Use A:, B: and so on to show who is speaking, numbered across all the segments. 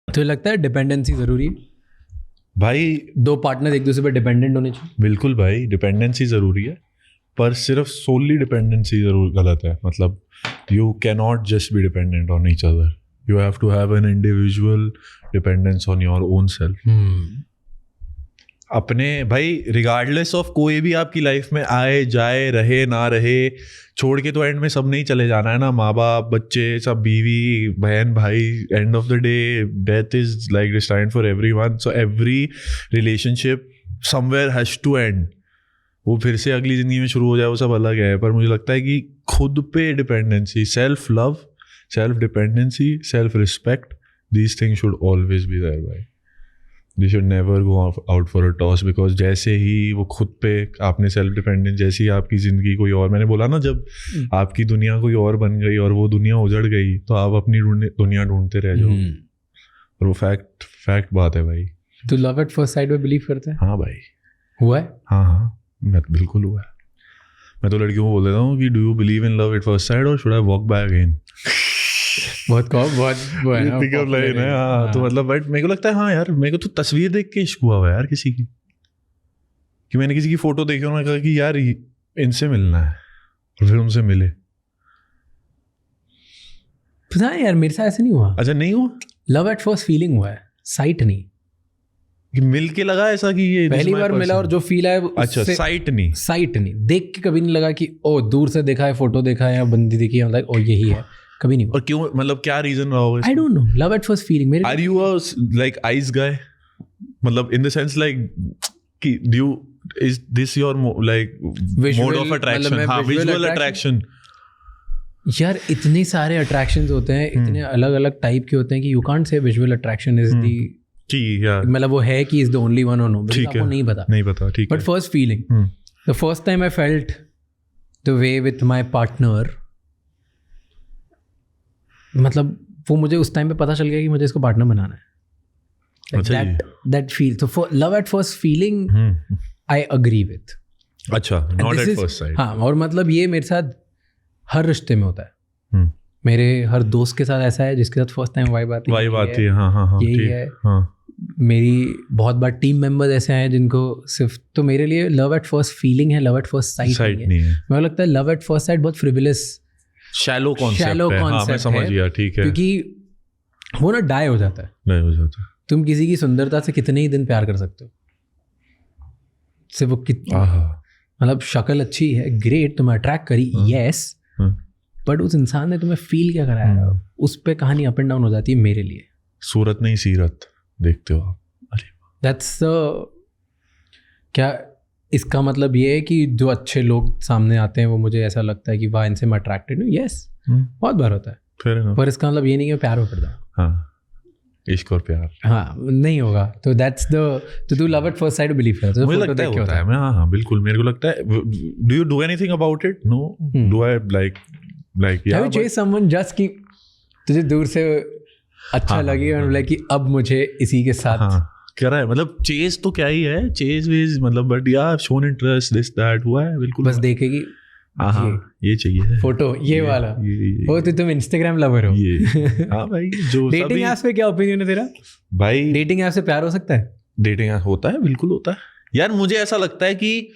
A: तो लगता है डिपेंडेंसी ज़रूरी है
B: भाई?
A: दो पार्टनर एक दूसरे पे डिपेंडेंट होने चाहिए।
B: बिल्कुल भाई, डिपेंडेंसी ज़रूरी है, पर सिर्फ सोली डिपेंडेंसी ज़रूर गलत है। मतलब you can not just be dependent on each other, you have to have an individual dependence on your own self. अपने भाई रिगार्डलेस ऑफ कोई भी आपकी लाइफ में आए जाए, रहे ना रहे, छोड़ के तो एंड में सब नहीं चले जाना है ना, माँ बाप, बच्चे, सब, बीवी, बहन, भाई। End of the day death is like destined for everyone, so every relationship somewhere has to end. वो फिर से अगली जिंदगी में शुरू हो जाए वो सब अलग है, पर मुझे लगता है कि खुद पे dependency, self love, self dependency, self respect, these things should always be there भाई। They should never go out for a toss, because जैसे ही वो खुद पे आपने सेल्फ डिपेंडेंट, जैसे ही आपकी ज़िंदगी कोई और, मैंने बोला ना, जब आपकी दुनिया कोई और बन गई और वो दुनिया उजड़ गई तो आप अपनी दुनिया ढूंढते रह जाओ। और वो फैक्ट बात है भाई।
A: तो लव एट फर्स्ट साइट में बिलीव करते हैं?
B: हाँ भाई,
A: हुआ है।
B: हाँ, मैं बिल्कुल हुआ है। मैं तो लड़कियों को बोल देता हूँ कि do you believe in love at first sight और should I walk by again? बहुत
A: पिकअप
B: लाइन है। हाँ, तो मतलब बट मेरे को लगता है, हाँ यार, मेरे को तो तस्वीर देख के इश्क हुआ हुआ यार किसी की, कि मैंने किसी की फोटो देखी, उन्होंने कहा कि यार इनसे मिलना है, और फिर उनसे मिले।
A: पता है यार, मेरे साथ ऐसे नहीं हुआ।
B: अच्छा, नहीं हुआ?
A: लव एट फर्स्ट फीलिंग हुआ है, साइट नहीं।
B: कि मिल के लगा ऐसा कि ये
A: पहली बार मिला और जो फील आया,
B: अच्छा, साइट नहीं,
A: देख के कभी नहीं लगा कि ओ दूर से देखा है, फोटो देखा है या बंदी देखी है, लाइक ओ यही है, कभी नहीं।
B: और क्यों, मतलब क्या रीजन रहा होगा?
A: I don't know, love at first feeling मेरे।
B: Are you a like eyes guy? मतलब इन द सेंस लाइक कि do you, is this your like mode of attraction? हाँ, विजुअल अट्रैक्शन।
A: यार इतने सारे अट्रैक्शंस होते हैं, इतने अलग अलग टाइप के होते हैं कि you can't say visual attraction is the, मतलब वो है कि इज द ओनली वन और नो, आपको नहीं पता, ठीक है। But first feeling, the first time I felt the way with my partner, मतलब वो मुझे उस टाइम पे पता चल गया कि मुझे इसको पार्टनर बनाना है। दैट फील, तो love at first feeling I agree with.
B: अच्छा, नॉट एट फर्स्ट साइट।
A: हाँ, और मतलब ये मेरे साथ हर रिश्ते में होता है। मेरे हर दोस्त के साथ ऐसा है जिसके साथ फर्स्ट टाइम वाइब आती है।
B: हाँ,
A: यही है। मेरी बहुत बार टीम मेंबर्स ऐसे हैं जिनको सिर्फ, तो मेरे लिए लव एट फर्स्ट फीलिंग है, लव एट फर्स्ट साइट नहीं है। मुझे लगता है लव एट फर्स्ट साइट बहुत फ्रिवलेस,
B: शैलो कॉन्सेप्ट है। हाँ, मैं समझ गया, ठीक है।
A: क्योंकि वो ना डाई हो जाता है। तुम किसी की सुंदरता से कितने ही दिन प्यार कर सकते हो, सिर्फ वो मतलब शक्ल अच्छी है, ग्रेट, तुम्हें अट्रैक्ट करी, यस, बट उस इंसान ने तुम्हें फील क्या कराया, उस पे कहानी अप एंड डाउन हो जाती है मेरे लिए।
B: सूरत नहीं सीरत देखते हो आप। अरे
A: दैट्स क्या इसका मतलब ये है कि जो अच्छे लोग सामने आते हैं वो मुझे ऐसा लगता है कि वाह इनसे मैं अट्रैक्टेड हूँ, यस, बहुत बार होता है, पर इसका मतलब ये नहीं कि मैं प्यार हो पड़ता हूँ।
B: हाँ, इश्क और प्यार,
A: हाँ, नहीं होगा। तो दैट्स द, तो तू love at first site believe करता है?
B: मुझे लगता है होता है। मैं हाँ, बिल्कुल, मेरे को लगता है। Do you do anything about it? No, do I like
A: have you chase someone just कि तुझे दूर से अच्छा लगे और लाइक कि अब मुझे इसी के साथ
B: क्या रहा है, मतलब चेज तो क्या ही है, चेज वेज, मतलब बट या शोन इंटरेस्ट, दिस दैट हुआ है, बिल्कुल।
A: बस देखेगी,
B: हाँ, ये चाहिए
A: फोटो, ये वाला, वो तो तुम इंस्टाग्राम लवर हो।
B: हाँ भाई, जो
A: डेटिंग ऐप्स पे क्या ओपिनियन है तेरा
B: भाई?
A: डेटिंग ऐप से प्यार हो सकता है?
B: डेटिंग ऐप होता है, बिल्कुल होता है यार। मुझे ऐसा लगता है कि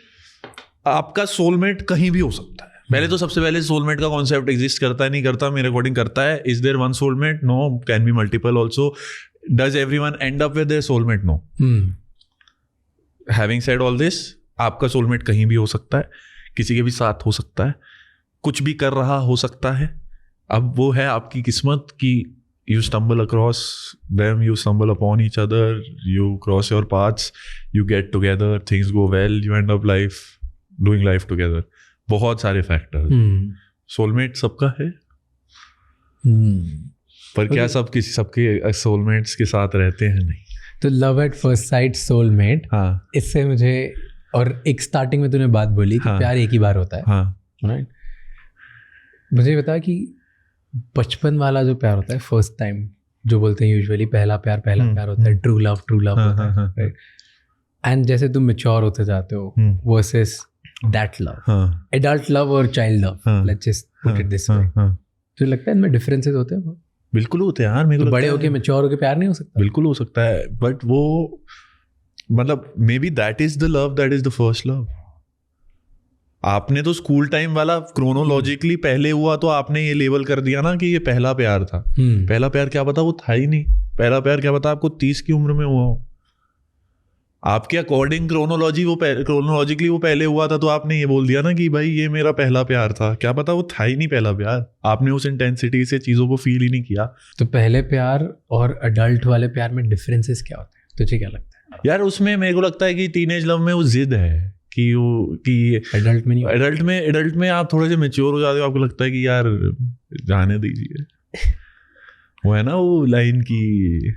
B: आपका सोलमेट कहीं भी हो सकता है। पहले तो सबसे पहले सोलमेट का कॉन्सेप्ट एग्जिस्ट करता है, नहीं करता? मेरे अकॉर्डिंग करता है। Is there one soulmate? No, can be multiple also. Does everyone end up with their soulmate? No. Having said all this, आपका सोलमेट कहीं भी हो सकता है, किसी के भी साथ हो सकता है, कुछ भी कर रहा हो सकता है। अब वो है आपकी किस्मत कि you stumble across them, you stumble upon each other, you cross your paths, you get together, things go well, you end up doing life together. बहुत सारे फैक्टर। सोलमेट सबका है, पर क्या सब किसी सबके सोलमेट्स के साथ रहते हैं? नहीं।
A: तो love at first site, soulmate,
B: हाँ,
A: इससे मुझे, और एक स्टार्टिंग में तूने बात बोली कि प्यार एक ही बार होता है,
B: हाँ,
A: राइट? मुझे बता कि बचपन वाला जो प्यार होता है, फर्स्ट टाइम जो बोलते हैं यूजुअली, पहला प्यार होता है, ट्रू लव होता है, राइट? एंड जैसे तुम मैच्योर होते जाते हो versus that love, adult love और child love, let's just put it this way, तो लगता है इनमें डिफरेंसेस होते हैं?
B: बिल्कुल होते हैं यार, मेरे को
A: तो
B: लगता
A: बड़े
B: है
A: होके मैच्योर होके प्यार नहीं हो सकता?
B: बिल्कुल हो सकता है, बट वो मतलब may be that is the love, that is the first love. आपने तो स्कूल टाइम वाला क्रोनोलॉजिकली पहले हुआ तो आपने ये लेबल कर दिया ना कि ये पहला प्यार था. पहला प्यार क्या पता वो था ही नहीं. पहला प्यार क्या पता आपको 30 की उम्र में हुआ हो. आपके अकॉर्डिंग क्रोनोलॉजिकली वो पहले हुआ था तो आपने ये बोल दिया ना कि भाई ये मेरा पहला प्यार था. क्या पता वो था ही नहीं पहला प्यार. आपने उस इंटेंसिटी से चीजों को फील ही नहीं किया.
A: तो पहले प्यार और अडल्ट वाले प्यार में डिफरेंसेस क्या होते हैं, तुझे क्या लगता है?
B: यार उसमें मेरे को लगता है कि टीनेज लव में वो जिद है कि
A: एडल्ट में नहीं.
B: एडल्ट में आप थोड़े से मेच्योर हो जाते हो, आपको लगता है कि यार जाने दीजिए. वो है ना वो लाइन की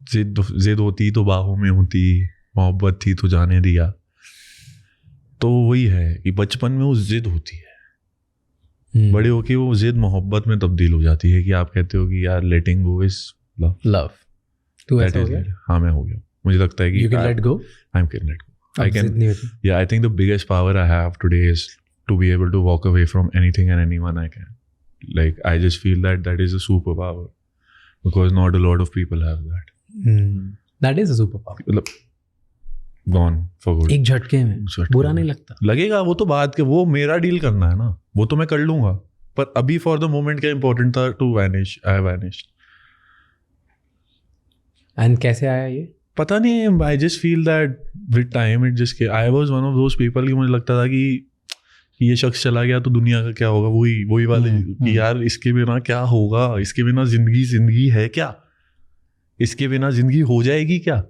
B: जिद होती तो बाहों में होती, मोहब्बत थी तो जाने दिया. तो वही है कि बचपन में वो जिद होती है, बड़े होके वो जिद मोहब्बत में तब्दील हो जाती है कि आप कहते हो कि यार लेटिंग गो इज लव.
A: तू ऐसा हो गया?
B: हाँ मैं हो गया. मुझे लगता है कि
A: you can let go.
B: I can let go. I think the biggest power I have today is to be able to walk away from anything and anyone I can. Like I just feel that is a superpower because not a lot of people have that.
A: That is a superpower.
B: Gone for good.
A: एक झटके में बुरा नहीं लगता.
B: लगेगा वो तो बात के, वो मेरा डील करना है ना, वो तो मैं कर लूंगा. पर अभी फॉर द मोमेंट क्या इम्पोर्टेंट था to vanish. I vanished.
A: And कैसे आया ये
B: पता नहीं. I just feel that with time it just, I was one of those people कि मुझे लगता था कि ये शख्स चला गया तो दुनिया का क्या होगा. वही वाले कि यार इसके बिना क्या होगा, इसके बिना जिंदगी है क्या, इसके बिना जिंदगी हो जाएगी क्या.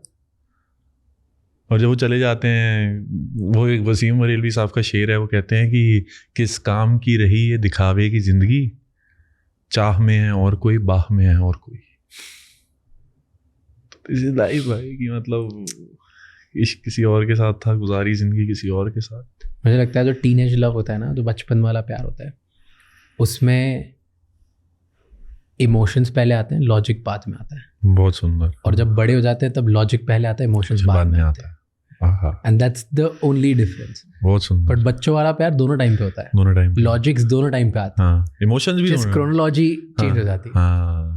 B: और जब वो चले जाते हैं, वो एक वसीम बरेलवी साहब का शेर है, वो कहते हैं कि किस काम की रही ये दिखावे की जिंदगी, चाह में है और कोई, बाह में है और कोई. लाइफ भाई कि मतलब इश्क किसी और के साथ था, गुजारी जिंदगी किसी और के साथ.
A: मुझे लगता है जो टीनेज लव होता है ना, जो बचपन वाला प्यार होता है, उसमें इमोशंस पहले आते हैं, लॉजिक बाद में आता है.
B: बहुत सुंदर.
A: और जब बड़े हो जाते हैं तब लॉजिक पहले आता है, इमोशंस बाद में आता है. And that's the only difference.
B: बहुत सुंदर.
A: बट बच्चों वाला प्यार दोनों टाइम पे होता है,
B: दोनों टाइम,
A: लॉजिक्स दोनों टाइम पे आते हैं,
B: इमोशंस भी,
A: क्रोनोलॉजी चेंज हो जाती है.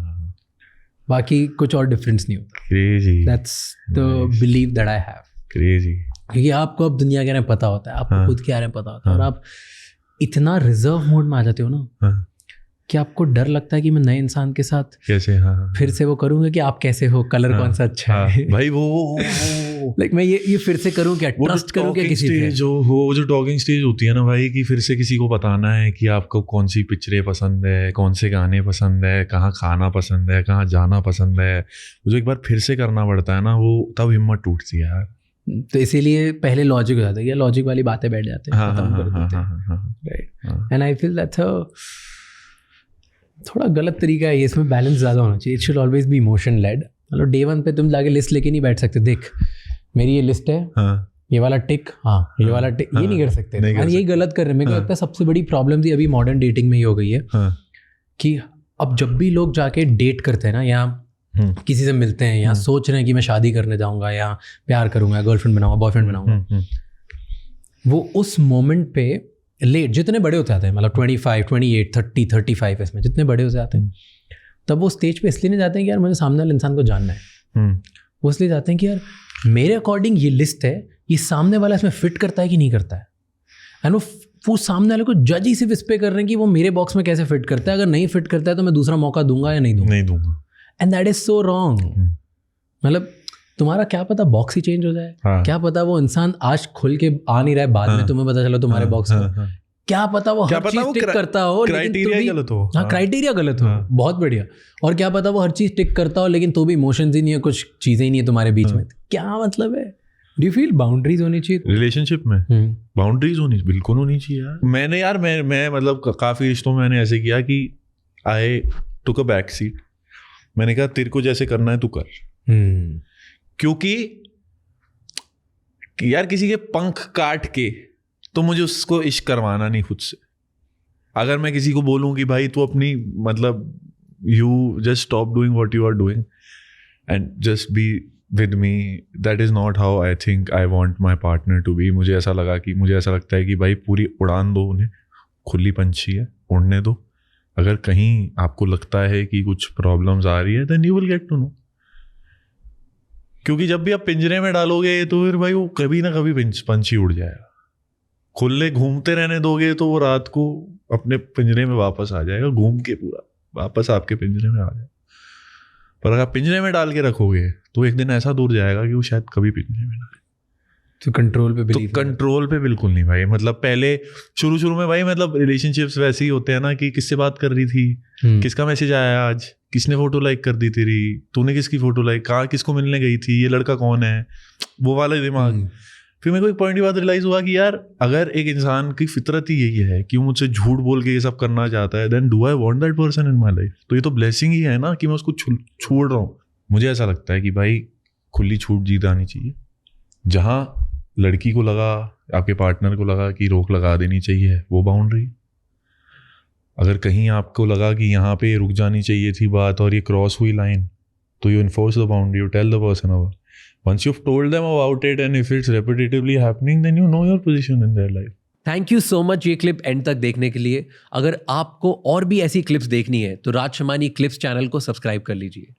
A: बाकी कुछ और डिफरेंस नहीं होता.
B: Crazy.
A: That's the believe that I have.
B: Crazy.
A: क्योंकि आपको अब दुनिया के बारे में पता होता है, आपको खुद के बारे में पता होता है, और आप इतना रिजर्व मोड में आ जाते हो ना कि आपको डर लगता है कि मैं नए इंसान के साथ कैसे फिर से वो करूँगा कि आप कैसे हो, कलर कौन सा अच्छा है
B: भाई, वो
A: लाइक मैं ये फिर से करूँ क्या, ट्रस्ट करूँ क्या किसी पे.
B: जो टॉकिंग स्टेज होती है ना भाई, कि फिर से किसी को बताना है कि आपको कौन सी पिक्चरें पसंद है, कौन से गाने पसंद है, कहाँ खाना पसंद है, कहाँ जाना पसंद है, जो एक बार फिर से करना पड़ता है ना, वो तब हिम्मत टूटती है यार.
A: तो इसीलिए पहले लॉजिक हो जाता है, या लॉजिक वाली बातें बैठ जाते हैं, खत्म कर देते हैं. Right. And I feel that's थोड़ा गलत तरीका है ये. इसमें बैलेंस ज़्यादा होना चाहिए. It should always be emotion led. मतलब डे वन पे तुम जाके लिस्ट लेके नहीं बैठ सकते, देख मेरी ये लिस्ट है, ये वाला टिक, ये वाला टिक, ये नहीं कर सकते. यही गलत कर रहे हैं. मेरे को लगता है सबसे बड़ी प्रॉब्लम थी अभी मॉडर्न डेटिंग में ये हो गई है कि अब जब भी लोग जाके डेट करते हैं ना, या किसी से मिलते हैं, या सोच रहे हैं कि मैं शादी करने जाऊंगा, या प्यार करूंगा, गर्लफ्रेंड बनाऊंगा, बॉयफ्रेंड बनाऊंगा, वो उस मोमेंट पे लेट जितने बड़े होते आते हैं, मतलब 25, 28, 30, 35 इसमें जितने बड़े होते आते हैं, तब वो स्टेज पे इसलिए नहीं जाते हैं कि यार मुझे सामने वाले इंसान को जानना है. वो इसलिए जाते हैं कि यार मेरे अकॉर्डिंग ये लिस्ट है, ये सामने वाला इसमें फिट करता है कि नहीं करता है. एंड वो सामने वाले को जज ही सिर्फ इस पे कर रहे हैं कि वो मेरे बॉक्स में कैसे फिट करता है. अगर नहीं फिट करता है तो मैं दूसरा मौका दूंगा या नहीं दूंगा. And that is so wrong. मतलब तुम्हारा क्या पता बॉक्स ही चेंज हो जाए. क्या पता वो इंसान आज खुल के आ नहीं रहा है, बाद में तुम्हें पता चला तुम्हारे बॉक्स में. क्या पता वो हर चीज टिक करता हो, क्राइटेरिया गलत हो. क्राइटेरिया गलत हो. बहुत बढ़िया. और क्या पता वो हर चीज टिक करता हो, लेकिन तो भी इमोशंस ही नहीं है, कुछ चीजें ही नहीं है तुम्हारे बीच में. क्या मतलब है? डू यू फील बाउंड्रीज होनी चाहिए
B: रिलेशनशिप में? बाउंड्रीज होनी बिल्कुल होनी चाहिए यार. मैंने यार मैं मतलब काफी रिश्तों में मैंने ऐसे किया कि आई टुक अ बैक सीट. मैंने कहा तेरे को जैसे करना है तू कर. क्योंकि यार किसी के पंख काट के तो मुझे उसको इश्क करवाना नहीं खुद से. अगर मैं किसी को बोलूं कि भाई तू अपनी मतलब you just stop doing what you are doing and just be with me, that is not how I think I want my partner to be. मुझे ऐसा लगता है कि भाई पूरी उड़ान दो उन्हें, खुली पंछी है, उड़ने दो. अगर कहीं आपको लगता है कि कुछ प्रॉब्लम्स आ रही है then you will get to know, क्योंकि जब भी आप पिंजरे में डालोगे तो फिर भाई वो कभी ना कभी पंछी उड़ जाएगा। खुले घूमते रहने दोगे तो वो रात को अपने पिंजरे में वापस आ जाएगा, घूम के पूरा वापस आपके पिंजरे में आ जाएगा। पर अगर आप पिंजरे में डाल के रखोगे तो एक दिन ऐसा दूर जाएगा कि वो शायद कभी पिंजरे में ना आए।
A: तो कंट्रोल पे
B: बिल्कुल नहीं भाई। मतलब पहले शुरू में भाई मतलब रिलेशनशिप्स वैसे ही होते हैं ना कि किससे बात कर रही थी, किसका मैसेज आया आज, किसने फोटो लाइक कर दी तेरी, तूने किसकी फोटो लाइक, कहाँ किसको मिलने गई थी, ये लड़का कौन है, वो वाला दिमाग। फिर मेरे को एक पॉइंट की बात रियलाइज हुआ कि यार अगर एक इंसान की फितरत ही यही है कि वो मुझसे झूठ बोल के ये सब करना चाहता है, then do I want that person in my life? तो ये तो ब्लेसिंग ही है ना कि मैं उसको छोड़ रहा हूँ। मुझे ऐसा लगता है कि भाई खुली छूट जीत आनी चाहिए। जहाँ लड़की को लगा, आपके पार्टनर को लगा कि रोक लगा देनी चाहिए, वो बाउंड्री। अगर कहीं आपको लगा कि यहाँ पे रुक जानी चाहिए थी बात और ये क्रॉस हुई लाइन, तो you enforce the boundary, you tell the person about. Once you've told them about it and if it's repetitively happening, then you know your position in their life.
C: Thank you so much ये clip and तक देखने के लिए। अगर आपको और भी ऐसी क्लिप्स देखनी है तो राज शमानी क्लिप्स चैनल को सब्सक्राइब कर लीजिए।